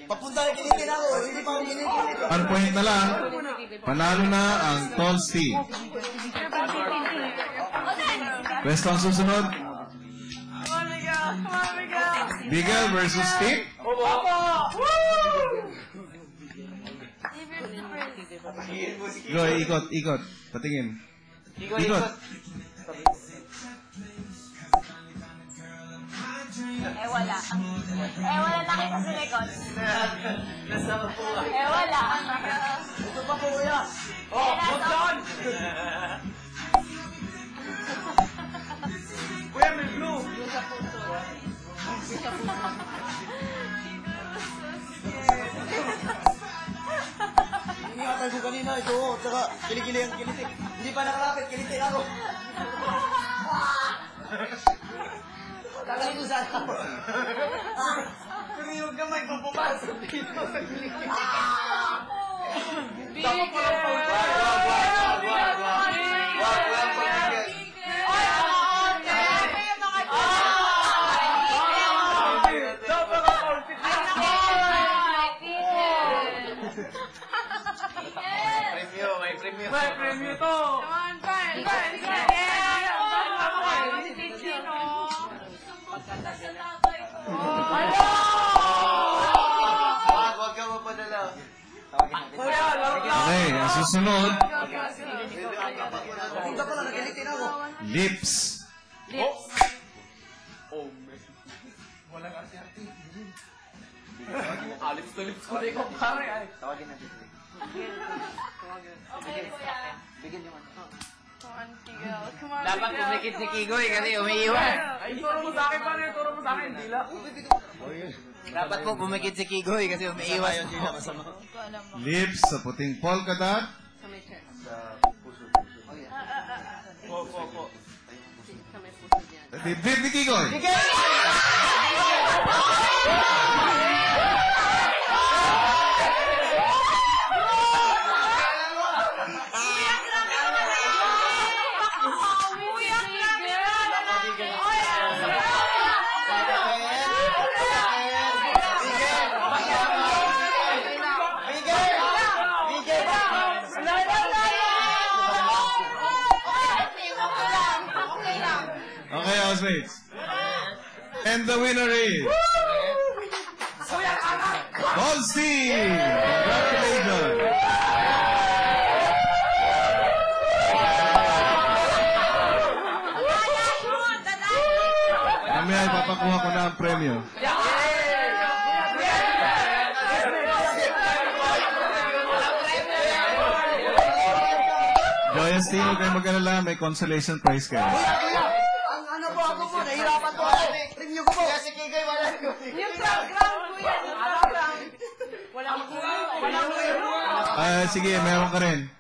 Papunta na kinitin ako. Hindi pa ako kinitin. 1 point na lang. Panalo na ang Tall Steve. Pwesto ang susunod. Bigel versus Steve. Go, ikot. Patingin. Ikot. Wala. Wala lang ito sa likod. Wala. Ito pa po kuya. Huwag doon! Kuya, may blue. Ingatan ko kanina ito. Tsaka kilikili ang kilitik. Hindi pa nakalapit. Kilitik ako. Tagalin ko sana ako. Pero yung gamay pa pumasok dito sa kilitik. Dapat pa lang May premyo to! Come on, Carl! Huwag ka mapadala. Okay, ang susunod. Punta pala, nagalitin ako. Lips. Walang arte-arte. Lips to lips ko na ikaw, pare. Tawagin natin. Okay, kuya. Bigyan yung ano. Dapat kumikit si Kigoy kasi umiiwan. Ay, turo mo sa akin, pare. Turo mo sa akin. Dila. Dapat po bumikit si Kigoy kasi umiiwas. Lips sa puting polka dot. Po. Dibdib ni Kigoy. Okay, housemates. And the winner is... Tall Steve! Congratulations! Mamaya ipapakuha ko na ang premyo. Joya Steve, huwag kayo mag-alala, may consolation prize kayo. Ang ano po ako po, nahihirapan po ako. Review ko po. Kasi Kigoy, wala ko. Yung ground, kuya. Sige, meron ka rin.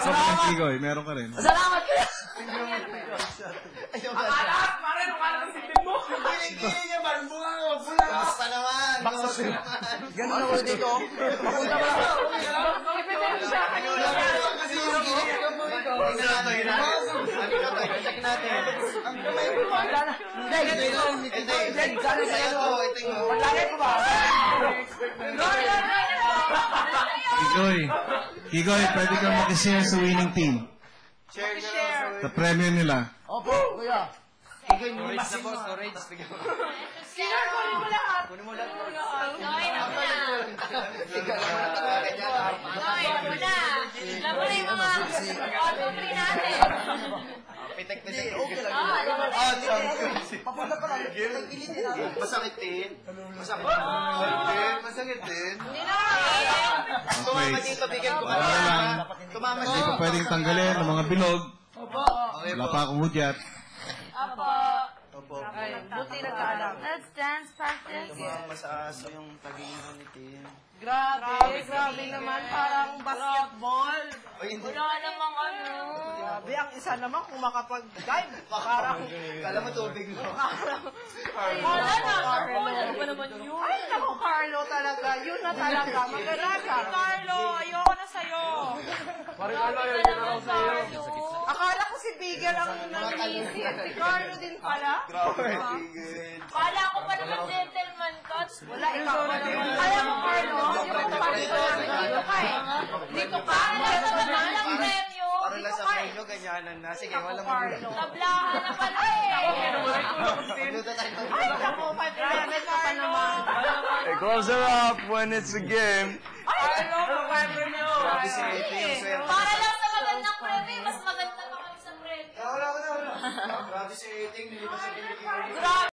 Sobrang Kigoy, meron ka rin. Salamat kuya. Anak, pare, nukala ng sitin mo. Hindi niya ba? Bunga ko. Basta naman. Ganun ako dito. Papunta pa lang. Kasi yung gilid. Check natin. Ang kamay ko ba? Hindi. Sana sa iyo. Paglagay ko ba? Kigoy, pwede kang makishare sa winning team. Share. Sa premyo nila. Opo, kuya. Kigoy, nilis na po. Storage. Sino, kunin mo lahat. Kunin mo lahat. Gawin mo na. Gawin mo na. Alam mo na yung mga auto free natin. Pitek-pitek. Okay lang. Papunta pa lang. Nagkilitin ako. Masakit din. Masakit din. Hindi na kaya. Tumama dito, bigyan ko. Wala lang. Tumama Hindi dito. ko pwedeng tanggalin ng mga bilog. Opo. Wala pa akong hudyat. Opo. Opo. Buti nagkaalam. Let's dance practice. Tumama sa aso yung taging ni Tim. Grabe naman. Parang basketball. Wala namang ano. Grabe, ang isa naman kung makapag-dive. Parang... Kala mo tubig mo. Wala na. Wala ba naman yun? Ay, naku, Carlo talaga. Yun na talaga. Mag-alaga. Carlo, ayoko na sa'yo. Carlo, ayoko na sa'yo. Akala ko si Bigel ang nangisip. Si Carlo din pala. Grabe, tigil. Paano Wala, ikaw pa naman. Alam mo, Carlo, yung party ko namin dito ka eh. Dito ka. Para sa walang premyo. Para lang sa premyo, ganyanan na. Sige, wala mo muna. Tablahan na pala eh. Magluto tayo. Ay, naku, 500 ka pa naman. Hey, close it up when it's a game. Grabe si Ate yung swerte. Para lang sa magandang premyo, mas maganda pa kami sa premyo. Wala. Grabe si Ate, hindi pa sa pinigil. Grabe.